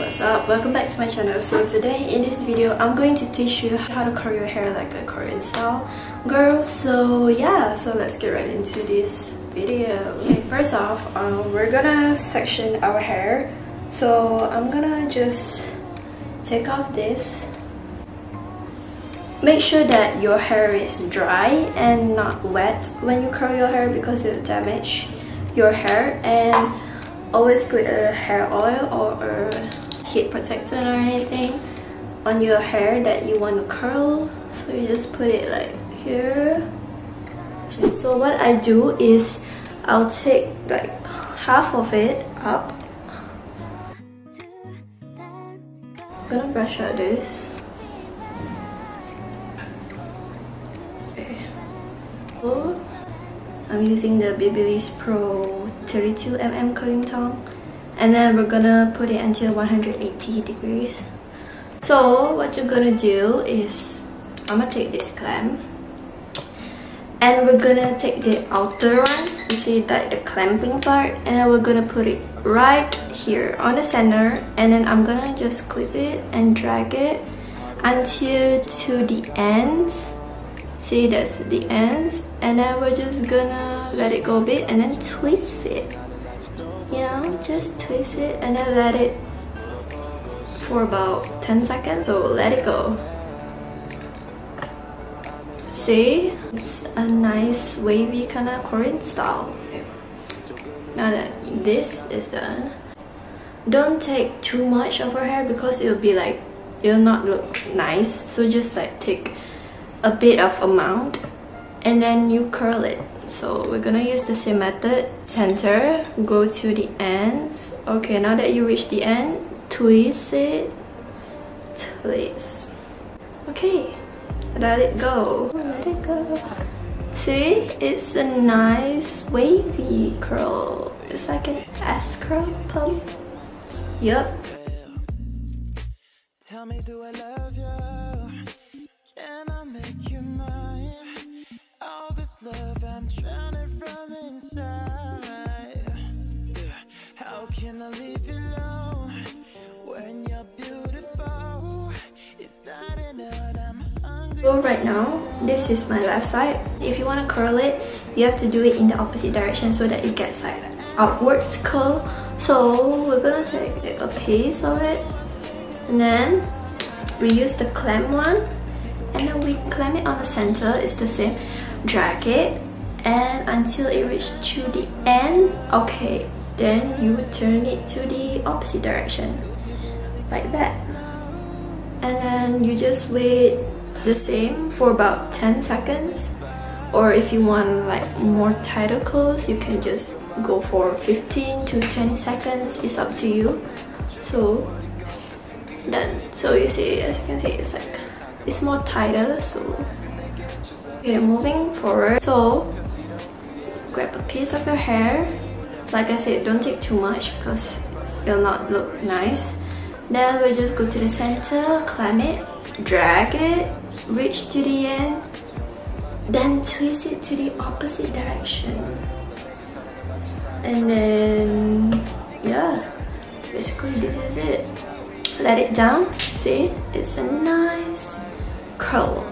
what's up? Welcome back to my channel. So today in this video I'm going to teach you how to curl your hair like a Korean style girl. So yeah, so let's get right into this video. Okay, first off, we're gonna section our hair. So I'm gonna just take off this. Make sure that your hair is dry and not wet when you curl your hair because it'll damage your hair. And always put a hair oil or a heat protectant or anything on your hair that you want to curl. So you just put it like here. So what I do is I'll take like half of it up. I'm gonna brush out this. Okay. So I'm using the Babyliss Pro 32mm curling tong, and then we're gonna put it until 180 degrees. So what you're gonna do is I'm gonna take this clamp and we're gonna take the outer one, you see like the clamping part, and then we're gonna put it right here on the center, and then I'm gonna just clip it and drag it until to the ends. See, that's the ends, and then we're just gonna let it go a bit and then twist it. You know, just twist it and then let it for about 10 seconds. So let it go. See, it's a nice wavy kind of Korean style. Now that this is done, don't take too much of her hair because it'll be like, it'll not look nice. So just like take a bit of amount and then you curl it. So we're gonna use the same method. Center, go to the ends. Okay, now that you reach the end, twist it, twist. Okay, let it go, let it go. See, it's a nice wavy curl. It's like an S curl pump. Yup. Tell me, do I love you? Can I make you mine? All this love I'm drowning from inside. How can I leave you alone when you're beautiful? Inside and out I'm hungry. So right now, this is my left side. If you want to curl it, you have to do it in the opposite direction so that it gets like outwards curl. So we're gonna take a piece of it and then we use the clamp one. And then we clamp it on the center. It's the same. Drag it and until it reaches to the end. Okay, then you turn it to the opposite direction like that, and then you just wait the same for about 10 seconds. Or if you want like more tighter curls, you can just go for 15 to 20 seconds. It's up to you. So done. So you see, as you can see, it's like it's more tighter. So okay, moving forward. So grab a piece of your hair. Like I said, don't take too much because it'll not look nice. Then we just go to the center, clamp it, drag it, reach to the end, then twist it to the opposite direction. And then yeah, basically this is it. Let it down. See, it's a nice curl.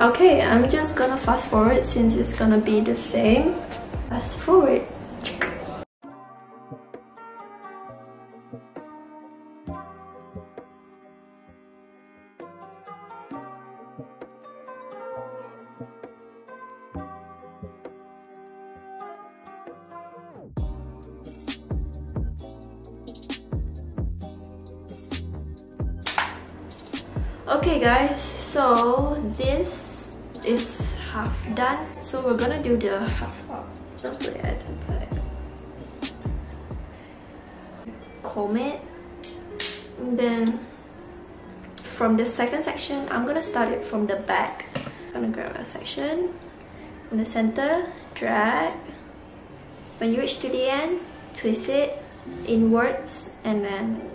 Okay, I'm just gonna fast forward since it's gonna be the same. Fast forward. Okay guys, so this is half done. So we're gonna do the half up. Don't put it at the back. Comb it. And then from the second section, I'm gonna start it from the back. I'm gonna grab a section from the center, drag. When you reach to the end, twist it inwards and then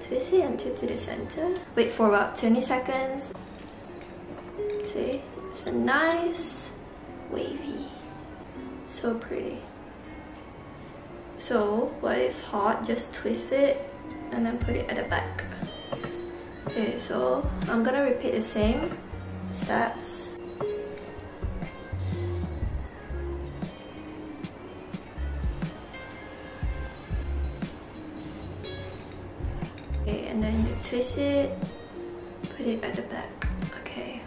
twist it until to the center. Wait for about 20 seconds. See, it's a nice wavy, so pretty. So while it's hot, just twist it and then put it at the back. Okay, so I'm gonna repeat the same steps. Okay, and then you twist it, put it at the back. Okay.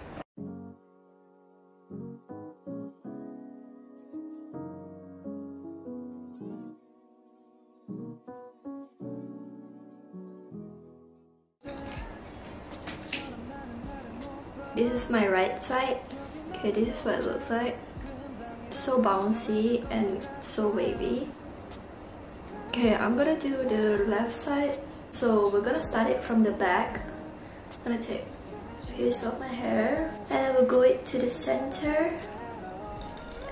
This is my right side. Okay, this is what it looks like. So bouncy and so wavy. Okay, I'm gonna do the left side. So we're gonna start it from the back. I'm gonna take a piece of my hair and then we'll go it to the center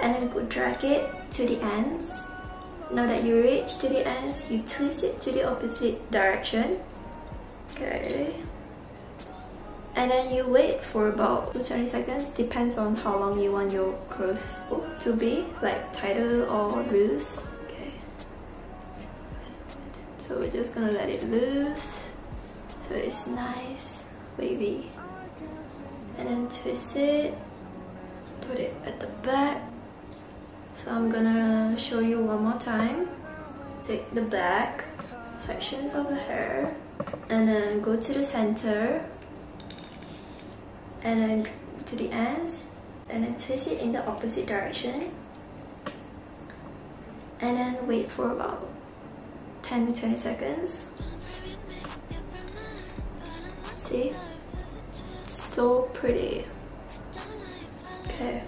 and then go drag it to the ends. Now that you reach to the ends, you twist it to the opposite direction. Okay. And then you wait for about 20 seconds, depends on how long you want your curls to be, like tighter or loose. Okay. So we're just gonna let it loose, so it's nice, wavy. And then twist it, put it at the back. So I'm gonna show you one more time. Take the back sections of the hair, and then go to the center, and then to the ends, and then twist it in the opposite direction, and then wait for about 10 to 20 seconds. See? So pretty. Okay.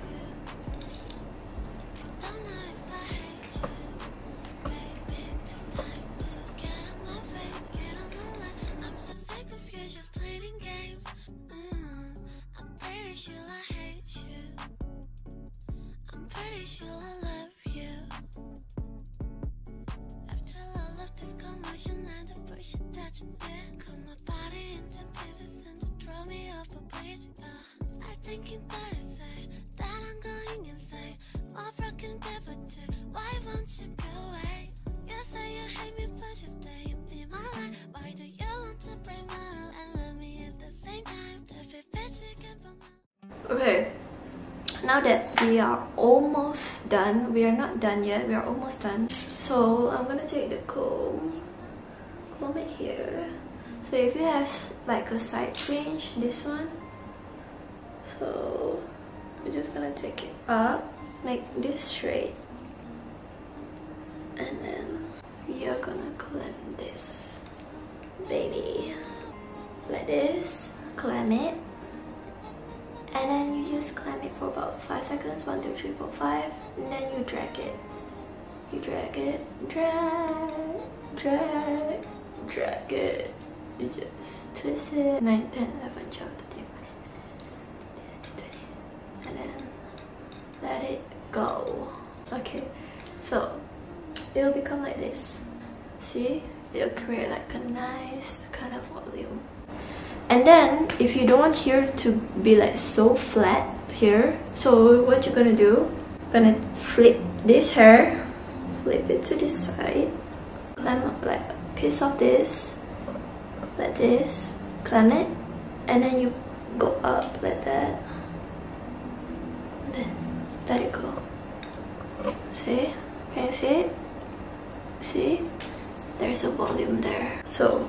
Thinking that I say that I'm going insane. More broken devotee, why won't you go away? You say you hate me but you stay and be my life. Why do you want to break my rule and love me at the same time? Okay, now that we are almost done, we are not done yet, we are almost done. So I'm gonna take the comb it here. So if you have like a side fringe, this one, so we're just gonna take it up, make this straight, and then we are gonna clamp this baby like this, clamp it, and then you just clamp it for about 5 seconds, 1, 2, 3, 4, 5, and then you drag it, drag it, you just twist it, 9, 10, 11, 12, 13, and then let it go. Okay, so it'll become like this. See, it'll create like a nice kind of volume. And then if you don't want here to be like so flat here, so what you're gonna do, gonna flip this hair, flip it to this side, clamp up like a piece of this like this, clamp it, and then you go up like that. Then let it go. See? Can you see it? See? There's a volume there. So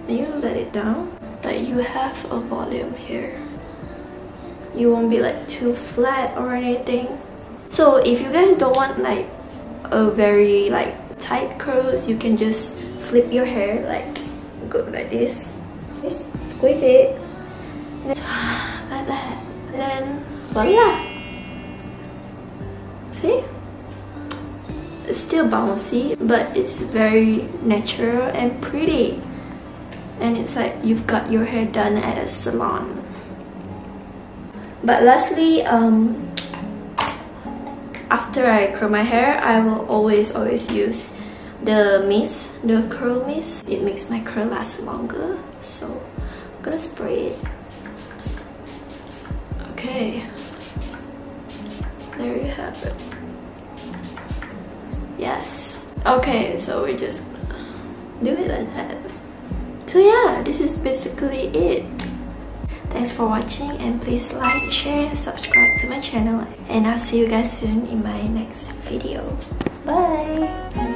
when you let it down, like you have a volume here. You won't be like too flat or anything. So if you guys don't want like a very like tight curls, you can just flip your hair, like go like this. Just squeeze it. Like that. And then voila! See? It's still bouncy, but it's very natural and pretty. And it's like you've got your hair done at a salon. But lastly, after I curl my hair, I will always use the mist, the curl mist. It makes my curl last longer. So I'm gonna spray it. Okay, there you have it. Yes. Okay, so we're just gonna do it like that. So yeah, this is basically it. Thanks for watching, and please like, share, and subscribe to my channel, and I'll see you guys soon in my next video. Bye!